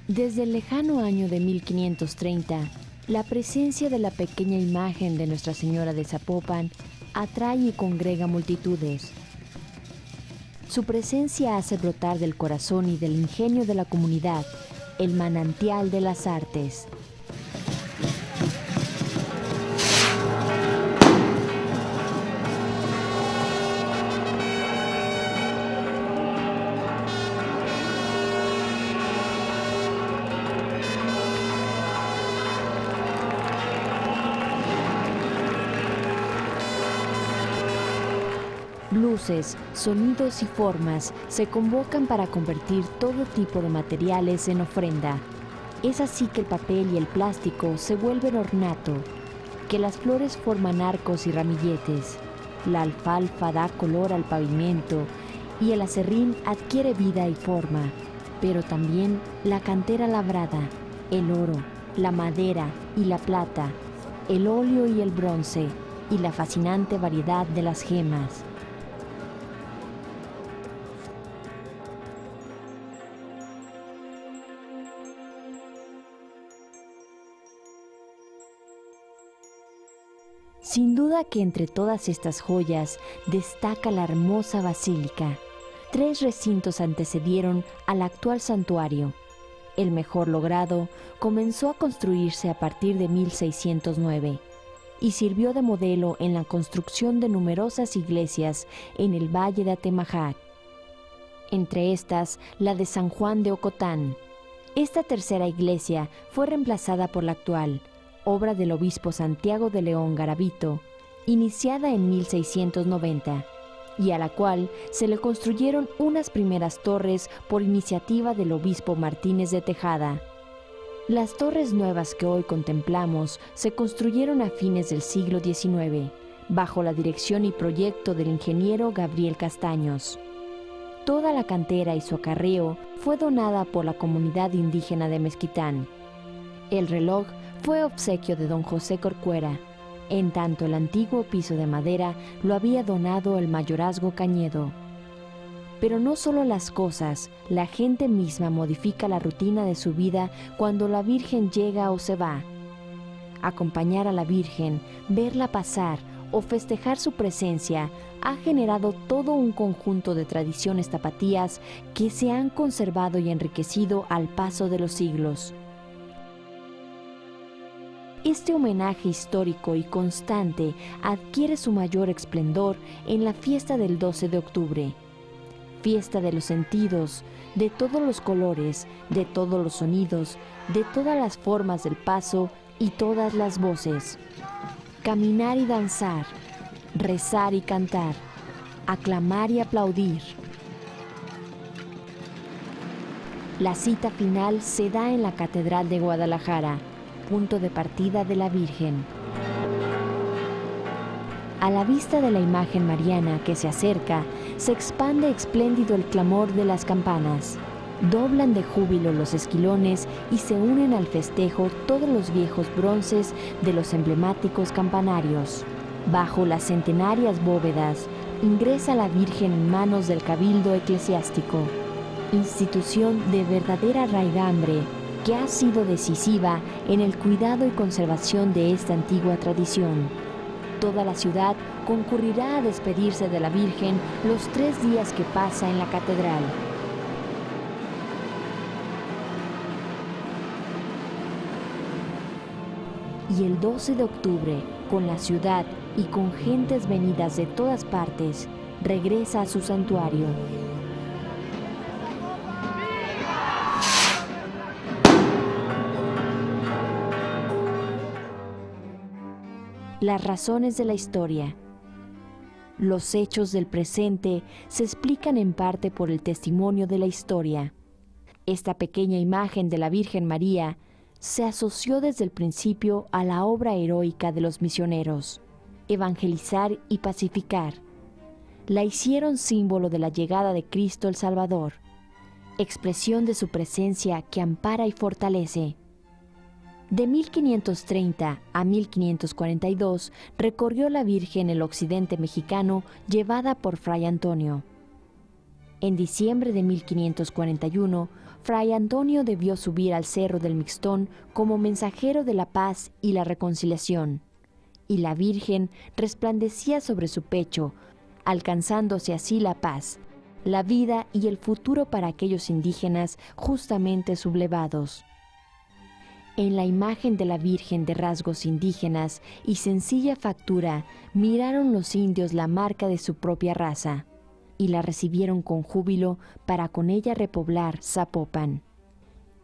Desde el lejano año de 1530, la presencia de la pequeña imagen de Nuestra Señora de Zapopan atrae y congrega multitudes. Su presencia hace brotar del corazón y del ingenio de la comunidad el manantial de las artes. Luces, sonidos y formas se convocan para convertir todo tipo de materiales en ofrenda. Es así que el papel y el plástico se vuelven ornato, que las flores forman arcos y ramilletes, la alfalfa da color al pavimento y el acerrín adquiere vida y forma, pero también la cantera labrada, el oro, la madera y la plata, el óleo y el bronce y la fascinante variedad de las gemas. Sin duda que entre todas estas joyas destaca la hermosa basílica. 3 recintos antecedieron al actual santuario. El mejor logrado comenzó a construirse a partir de 1609 y sirvió de modelo en la construcción de numerosas iglesias en el Valle de Atemajac. Entre estas, la de San Juan de Ocotán. Esta tercera iglesia fue reemplazada por la actual, obra del obispo Santiago de León Garavito, iniciada en 1690, y a la cual se le construyeron unas primeras torres por iniciativa del obispo Martínez de Tejada. Las torres nuevas que hoy contemplamos se construyeron a fines del siglo XIX, bajo la dirección y proyecto del ingeniero Gabriel Castaños. Toda la cantera y su acarreo fue donada por la comunidad indígena de Mezquitán. El reloj fue obsequio de don José Corcuera, en tanto el antiguo piso de madera lo había donado el mayorazgo Cañedo. Pero no solo las cosas, la gente misma modifica la rutina de su vida cuando la Virgen llega o se va. Acompañar a la Virgen, verla pasar o festejar su presencia ha generado todo un conjunto de tradiciones tapatías que se han conservado y enriquecido al paso de los siglos. Este homenaje histórico y constante adquiere su mayor esplendor en la fiesta del 12 de octubre. Fiesta de los sentidos, de todos los colores, de todos los sonidos, de todas las formas del paso y todas las voces. Caminar y danzar, rezar y cantar, aclamar y aplaudir. La cita final se da en la Catedral de Guadalajara, punto de partida de la Virgen. A la vista de la imagen mariana que se acerca, se expande espléndido el clamor de las campanas. Doblan de júbilo los esquilones y se unen al festejo todos los viejos bronces de los emblemáticos campanarios. Bajo las centenarias bóvedas, ingresa la Virgen en manos del Cabildo Eclesiástico, institución de verdadera raigambre que ha sido decisiva en el cuidado y conservación de esta antigua tradición. Toda la ciudad concurrirá a despedirse de la Virgen los 3 días que pasa en la catedral. Y el 12 de octubre, con la ciudad y con gentes venidas de todas partes, regresa a su santuario. Las razones de la historia. Los hechos del presente se explican en parte por el testimonio de la historia. Esta pequeña imagen de la Virgen María se asoció desde el principio a la obra heroica de los misioneros, evangelizar y pacificar. La hicieron símbolo de la llegada de Cristo el Salvador, expresión de su presencia que ampara y fortalece. De 1530 a 1542 recorrió la Virgen el occidente mexicano llevada por Fray Antonio. En diciembre de 1541 Fray Antonio debió subir al Cerro del Mixtón como mensajero de la paz y la reconciliación, y la Virgen resplandecía sobre su pecho, alcanzándose así la paz, la vida y el futuro para aquellos indígenas justamente sublevados. En la imagen de la Virgen de rasgos indígenas y sencilla factura, miraron los indios la marca de su propia raza, y la recibieron con júbilo para con ella repoblar Zapopan.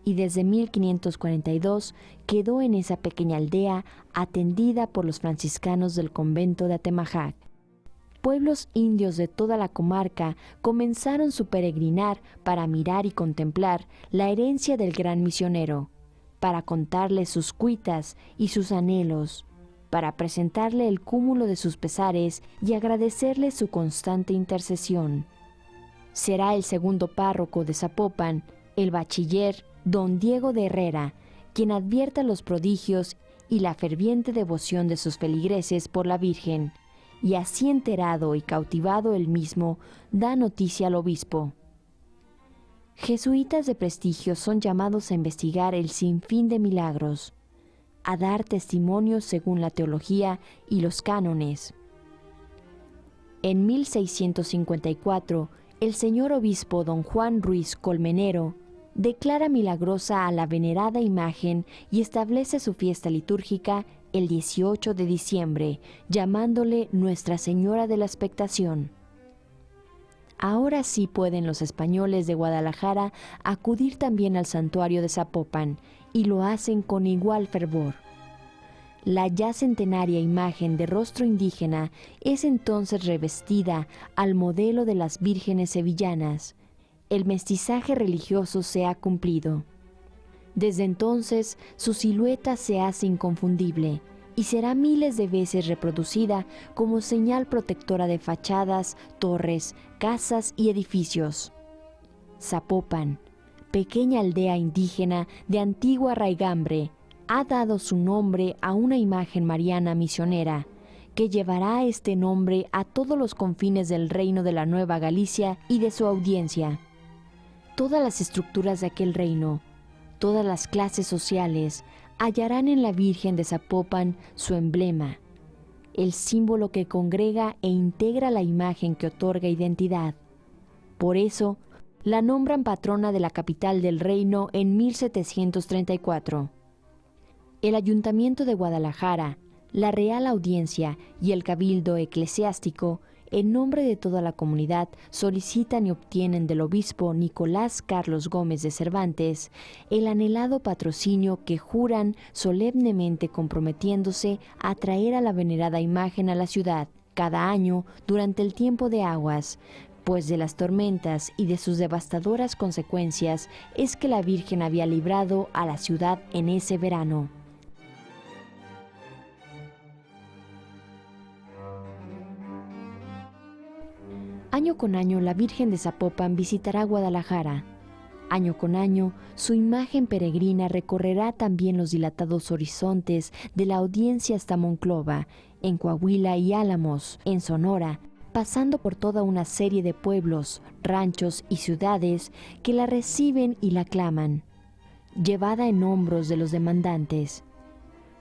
Y desde 1542 quedó en esa pequeña aldea atendida por los franciscanos del convento de Atemajac. Pueblos indios de toda la comarca comenzaron su peregrinar para mirar y contemplar la herencia del gran misionero, para contarle sus cuitas y sus anhelos, para presentarle el cúmulo de sus pesares y agradecerle su constante intercesión. Será el segundo párroco de Zapopan, el bachiller don Diego de Herrera, quien advierta los prodigios y la ferviente devoción de sus feligreses por la Virgen, y así enterado y cautivado él mismo, da noticia al obispo. Jesuitas de prestigio son llamados a investigar el sinfín de milagros, a dar testimonios según la teología y los cánones. En 1654, el señor obispo don Juan Ruiz Colmenero declara milagrosa a la venerada imagen y establece su fiesta litúrgica el 18 de diciembre, llamándole Nuestra Señora de la Expectación. Ahora sí pueden los españoles de Guadalajara acudir también al santuario de Zapopan, y lo hacen con igual fervor. La ya centenaria imagen de rostro indígena es entonces revestida al modelo de las vírgenes sevillanas. El mestizaje religioso se ha cumplido. Desde entonces, su silueta se hace inconfundible y será miles de veces reproducida como señal protectora de fachadas, torres, casas y edificios. Zapopan, pequeña aldea indígena de antigua raigambre, ha dado su nombre a una imagen mariana misionera, que llevará este nombre a todos los confines del reino de la Nueva Galicia y de su audiencia. Todas las estructuras de aquel reino, todas las clases sociales, hallarán en la Virgen de Zapopan su emblema, el símbolo que congrega e integra la imagen que otorga identidad. Por eso, la nombran patrona de la capital del reino en 1734. El Ayuntamiento de Guadalajara, la Real Audiencia y el Cabildo Eclesiástico, en nombre de toda la comunidad, solicitan y obtienen del obispo Nicolás Carlos Gómez de Cervantes el anhelado patrocinio que juran solemnemente comprometiéndose a traer a la venerada imagen a la ciudad cada año durante el tiempo de aguas, pues de las tormentas y de sus devastadoras consecuencias es que la Virgen había librado a la ciudad en ese verano. Año con año la Virgen de Zapopan visitará Guadalajara. Año con año su imagen peregrina recorrerá también los dilatados horizontes de la audiencia hasta Monclova, en Coahuila y Álamos, en Sonora, pasando por toda una serie de pueblos, ranchos y ciudades que la reciben y la aclaman, llevada en hombros de los demandantes.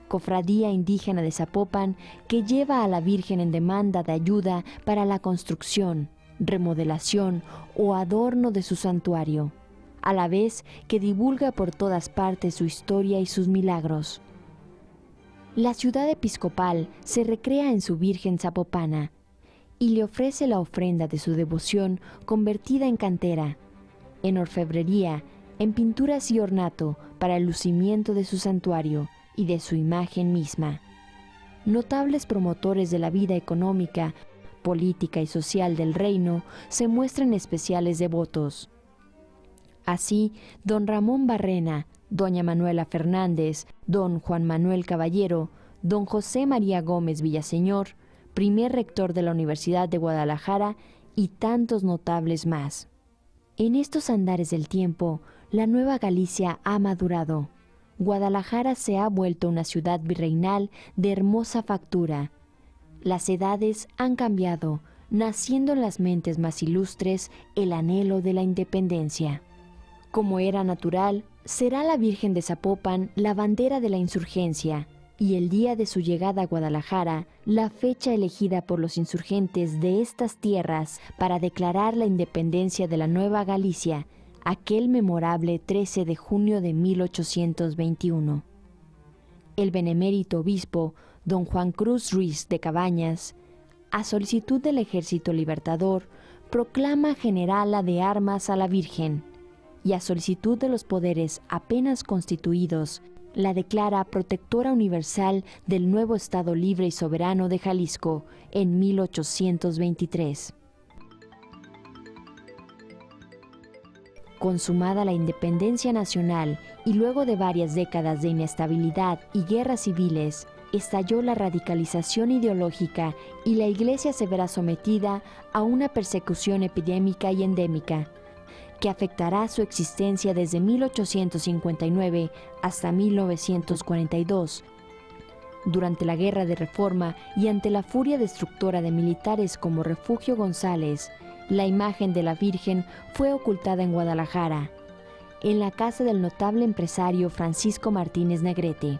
Cofradía indígena de Zapopan que lleva a la Virgen en demanda de ayuda para la construcción, remodelación o adorno de su santuario, a la vez que divulga por todas partes su historia y sus milagros. La ciudad episcopal se recrea en su Virgen zapopana y le ofrece la ofrenda de su devoción convertida en cantera, en orfebrería, en pinturas y ornato para el lucimiento de su santuario y de su imagen misma. Notables promotores de la vida económica, política y social del reino se muestran especiales devotos. Así, don Ramón Barrena, doña Manuela Fernández, don Juan Manuel Caballero, don José María Gómez Villaseñor, primer rector de la Universidad de Guadalajara, y tantos notables más. En estos andares del tiempo, la Nueva Galicia ha madurado. Guadalajara se ha vuelto una ciudad virreinal de hermosa factura. Las edades han cambiado, naciendo en las mentes más ilustres el anhelo de la independencia. Como era natural, será la Virgen de Zapopan la bandera de la insurgencia, y el día de su llegada a Guadalajara, la fecha elegida por los insurgentes de estas tierras para declarar la independencia de la Nueva Galicia, aquel memorable 13 de junio de 1821. El benemérito obispo, don Juan Cruz Ruiz de Cabañas, a solicitud del Ejército Libertador, proclama generala de armas a la Virgen, y a solicitud de los poderes apenas constituidos, la declara protectora universal del nuevo Estado libre y soberano de Jalisco en 1823. Consumada la independencia nacional y luego de varias décadas de inestabilidad y guerras civiles, estalló la radicalización ideológica y la Iglesia se verá sometida a una persecución epidémica y endémica, que afectará su existencia desde 1859 hasta 1942. Durante la Guerra de Reforma y ante la furia destructora de militares como Refugio González, la imagen de la Virgen fue ocultada en Guadalajara, en la casa del notable empresario Francisco Martínez Negrete.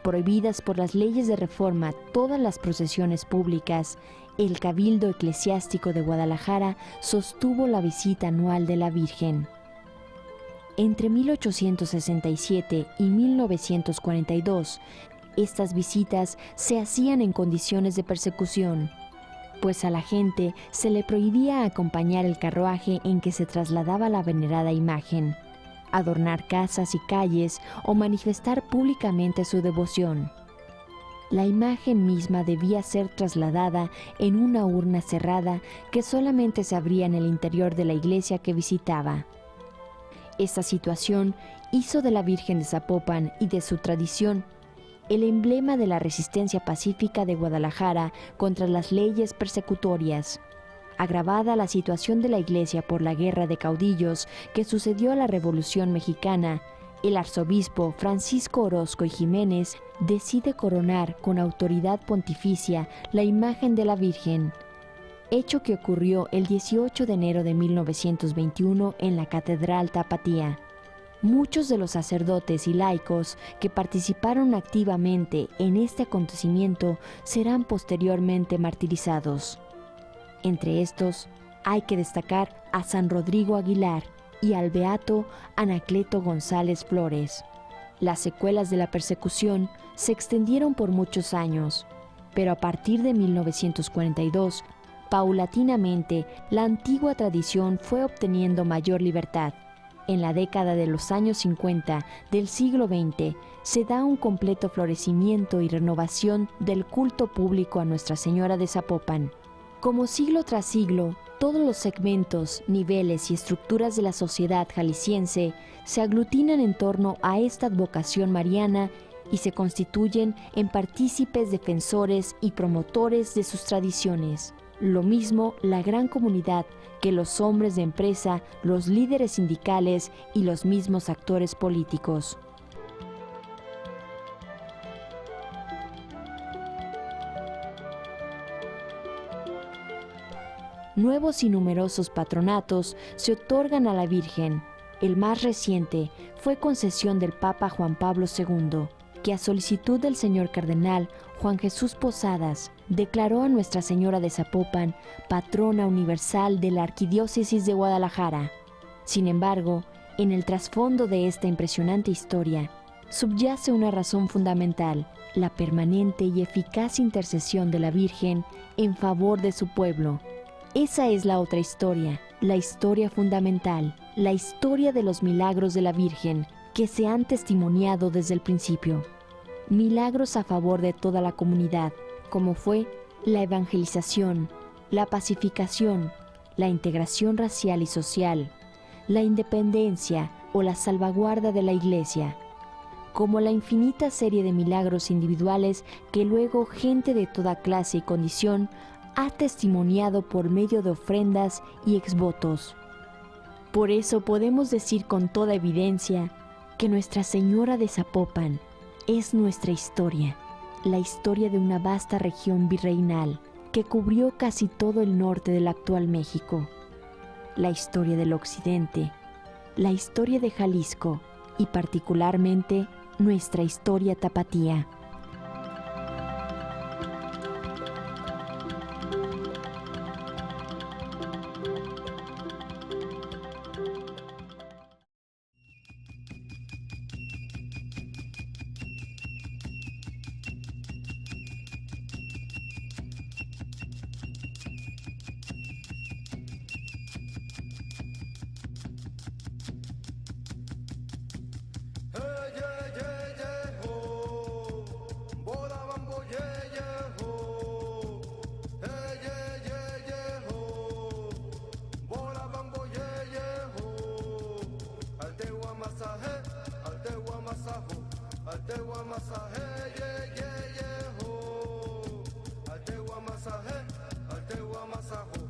Prohibidas por las leyes de reforma todas las procesiones públicas, el Cabildo Eclesiástico de Guadalajara sostuvo la visita anual de la Virgen. Entre 1867 y 1942, estas visitas se hacían en condiciones de persecución, pues a la gente se le prohibía acompañar el carruaje en que se trasladaba la venerada imagen, adornar casas y calles o manifestar públicamente su devoción. La imagen misma debía ser trasladada en una urna cerrada que solamente se abría en el interior de la iglesia que visitaba. Esta situación hizo de la Virgen de Zapopan y de su tradición el emblema de la resistencia pacífica de Guadalajara contra las leyes persecutorias. Agravada la situación de la iglesia por la guerra de caudillos que sucedió a la Revolución Mexicana, el arzobispo Francisco Orozco y Jiménez decide coronar con autoridad pontificia la imagen de la Virgen, hecho que ocurrió el 18 de enero de 1921 en la Catedral Tapatía. Muchos de los sacerdotes y laicos que participaron activamente en este acontecimiento serán posteriormente martirizados. Entre estos, hay que destacar a San Rodrigo Aguilar y al beato Anacleto González Flores. Las secuelas de la persecución se extendieron por muchos años, pero a partir de 1942, paulatinamente, la antigua tradición fue obteniendo mayor libertad. En la década de los años 50 del siglo XX, se da un completo florecimiento y renovación del culto público a Nuestra Señora de Zapopan. Como siglo tras siglo, todos los segmentos, niveles y estructuras de la sociedad jalisciense se aglutinan en torno a esta advocación mariana y se constituyen en partícipes defensores y promotores de sus tradiciones. Lo mismo la gran comunidad que los hombres de empresa, los líderes sindicales y los mismos actores políticos. Nuevos y numerosos patronatos se otorgan a la Virgen. El más reciente fue concesión del Papa Juan Pablo II, que a solicitud del señor cardenal Juan Jesús Posadas declaró a Nuestra Señora de Zapopan patrona universal de la Arquidiócesis de Guadalajara. Sin embargo, en el trasfondo de esta impresionante historia, subyace una razón fundamental: la permanente y eficaz intercesión de la Virgen en favor de su pueblo. Esa es la otra historia, la historia fundamental, la historia de los milagros de la Virgen, que se han testimoniado desde el principio. Milagros a favor de toda la comunidad, como fue la evangelización, la pacificación, la integración racial y social, la independencia o la salvaguarda de la Iglesia, como la infinita serie de milagros individuales que luego gente de toda clase y condición ha testimoniado por medio de ofrendas y exvotos. Por eso podemos decir con toda evidencia que Nuestra Señora de Zapopan es nuestra historia, la historia de una vasta región virreinal que cubrió casi todo el norte del actual México, la historia del occidente, la historia de Jalisco y particularmente nuestra historia tapatía. Altewa masaje, ye ho. Altewa masaje, altewa masajo.